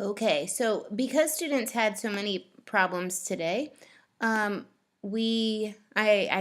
Okay, so because students had so many problems today, I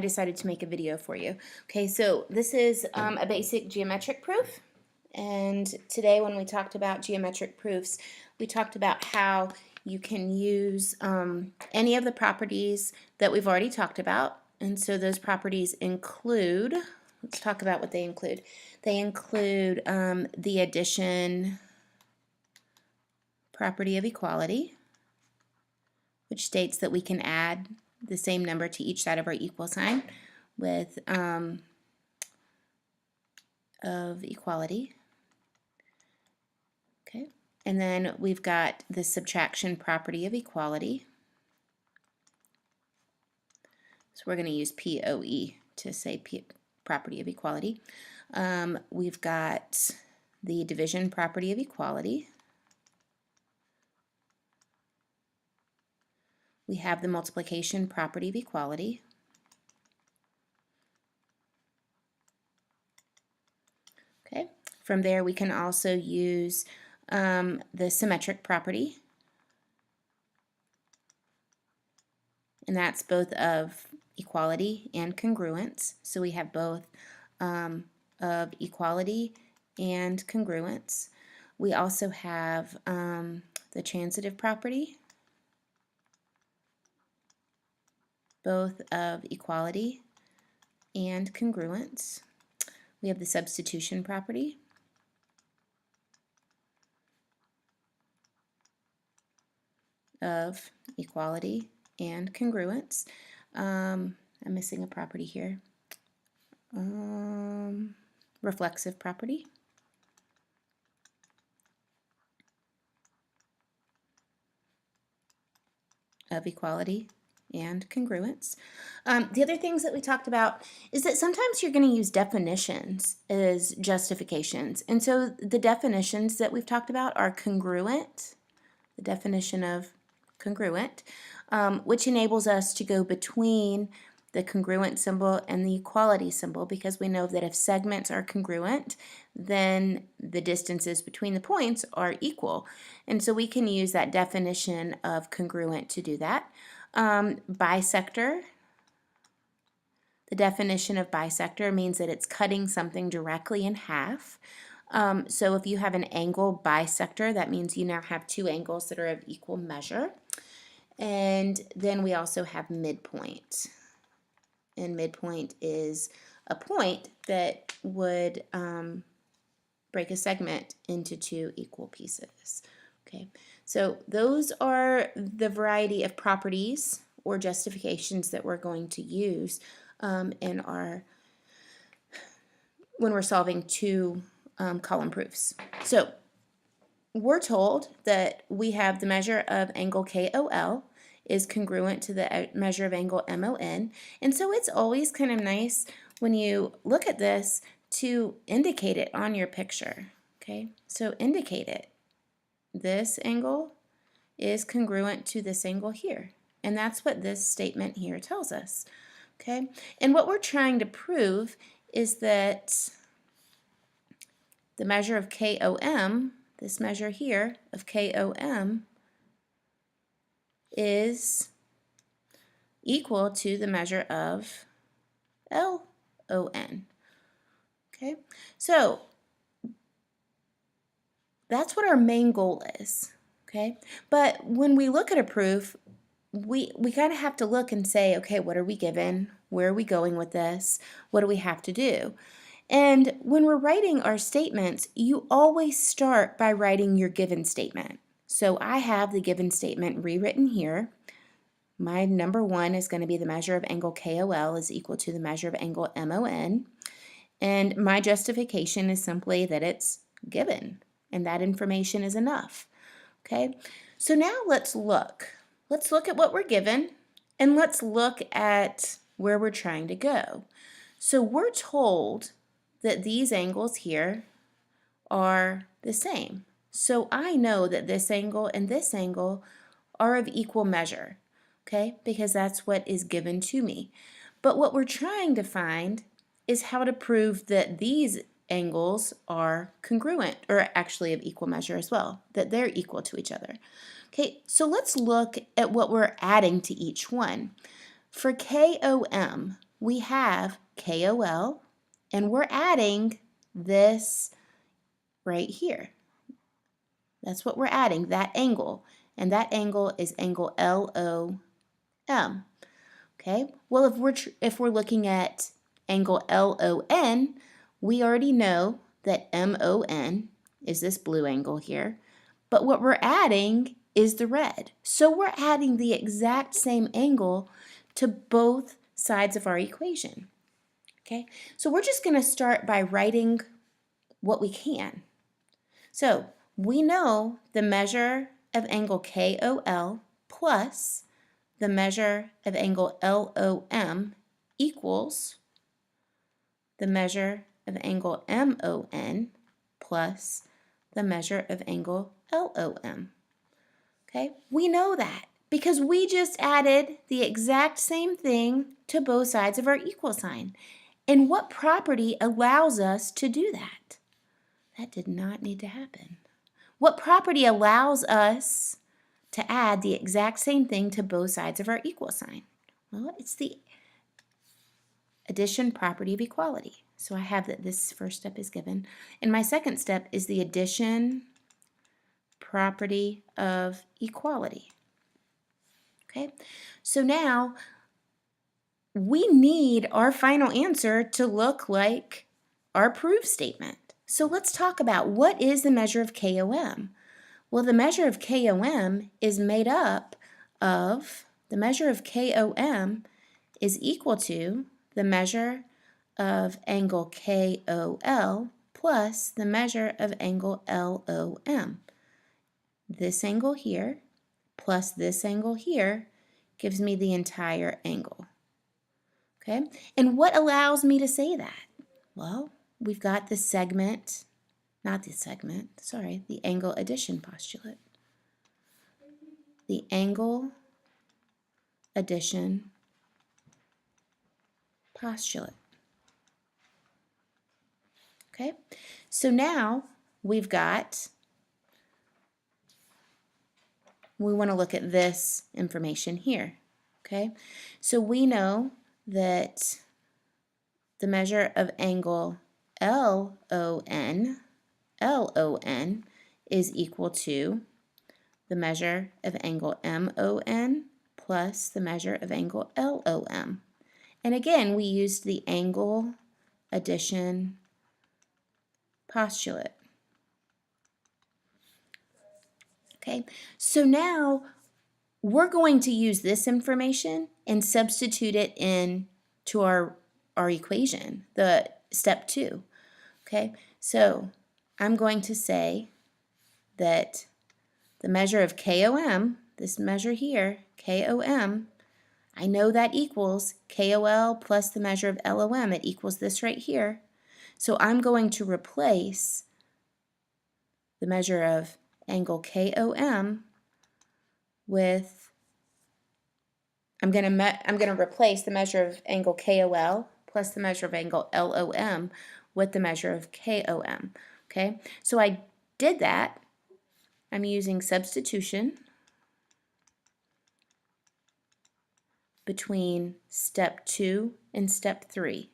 decided to make a video for you. Okay, so this is a basic geometric proof, and today when we talked about geometric proofs, we talked about how you can use any of the properties that we've already talked about, and so those properties include, let's talk about what they include. They include the addition property of equality, which states that we can add the same number to each side of our equal sign with of equality. Okay, and then we've got the subtraction property of equality. So we're going to use POE to say property of equality. We've got the division property of equality. We have the multiplication property of equality. Okay, from there we can also use the symmetric property, and that's both of equality and congruence. So we have both of equality and congruence. We also have the transitive property, both of equality and congruence. We have the substitution property, of equality and congruence. I'm missing a property here. Reflexive property. Of equality and congruence. The other things that we talked about is that sometimes you're going to use definitions as justifications. And so the definitions that we've talked about are congruent, the definition of congruent, which enables us to go between the congruent symbol and the equality symbol, because we know that if segments are congruent, then the distances between the points are equal. And so we can use that definition of congruent to do that. Bisector. The definition of bisector means that it's cutting something directly in half. So if you have an angle bisector, that means you now have two angles that are of equal measure. And then we also have midpoint. And midpoint is a point that would break a segment into two equal pieces. Okay, so those are the variety of properties or justifications that we're going to use in our when we're solving two column proofs. So we're told that we have the measure of angle KOL is congruent to the measure of angle MON, and so it's always kind of nice when you look at this to indicate it on your picture. Okay, so indicate it. This angle is congruent to this angle here, and that's what this statement here tells us. Okay, and what we're trying to prove is that the measure of KOM, this measure here of KOM, is equal to the measure of LON. Okay, so that's what our main goal is. Okay, but when we look at a proof, we kind of have to look and say, okay, what are we given? Where are we going with this? What do we have to do? And when we're writing our statements, you always start by writing your given statement. So I have the given statement rewritten here. My number one is going to be the measure of angle KOL is equal to the measure of angle MON. And my justification is simply that it's given, and that information is enough. Okay, so now let's look. Let's look at what we're given, and let's look at where we're trying to go. So we're told that these angles here are the same. So I know that this angle and this angle are of equal measure, okay, because that's what is given to me. But what we're trying to find is how to prove that these angles are congruent, or actually of equal measure as well, that they're equal to each other. Okay, so let's look at what we're adding to each one. For KOM, we have KOL, and we're adding this right here. That's what we're adding, that angle. And that angle is angle LOM. Okay, well, if we're looking at angle LON, we already know that MON is this blue angle here, but what we're adding is the red. So we're adding the exact same angle to both sides of our equation. Okay, so we're just going to start by writing what we can. So we know the measure of angle KOL plus the measure of angle LOM equals the measure of angle MON plus the measure of angle LOM. Okay, we know that because we just added the exact same thing to both sides of our equal sign. And what property allows us to do that? That did not need to happen. What property allows us to add the exact same thing to both sides of our equal sign? Well, it's the addition property of equality. So I have that this first step is given. And my second step is the addition property of equality. Okay, so now we need our final answer to look like our proof statement. So let's talk about what is the measure of KOM. Well, the measure of KOM is made up of, the measure of KOM is equal to the measure of angle KOL plus the measure of angle LOM. This angle here plus this angle here gives me the entire angle. Okay, and what allows me to say that? Well, we've got the segment, not the segment, sorry, the angle addition postulate. The angle addition postulate. Okay, so now we want to look at this information here. Okay, so we know that the measure of angle LON is equal to the measure of angle MON plus the measure of angle LOM. And again, we used the angle addition postulate. Okay, so now we're going to use this information and substitute it in to our equation, the step 2. Okay, so I'm going to say that the measure of KOM, this measure here, KOM, I know that equals KOL plus the measure of LOM. It equals this right here. So I'm going to replace the measure of angle KOM with, I'm going to replace the measure of angle KOL plus the measure of angle LOM with the measure of KOM. Okay, so I did that. I'm using substitution between step 2 and step 3.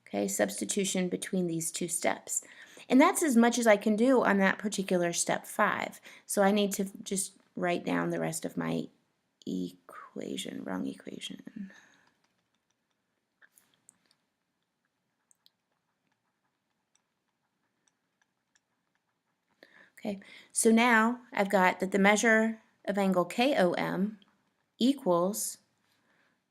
Okay, substitution between these two steps. And that's as much as I can do on that particular step 5. So I need to just write down the rest of my equation, wrong equation. Okay, so now I've got that the measure of angle KOM equals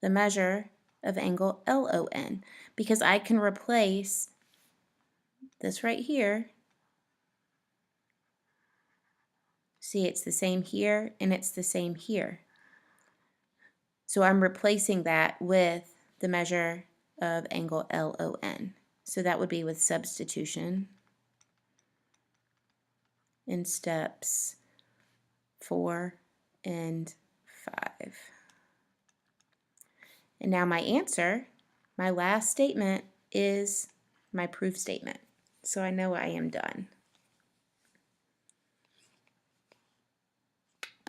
the measure of angle LON, because I can replace this right here. See, it's the same here and it's the same here. So I'm replacing that with the measure of angle LON. So that would be with substitution in steps 4 and 5. And now my answer, my last statement, is my proof statement. So I know I am done.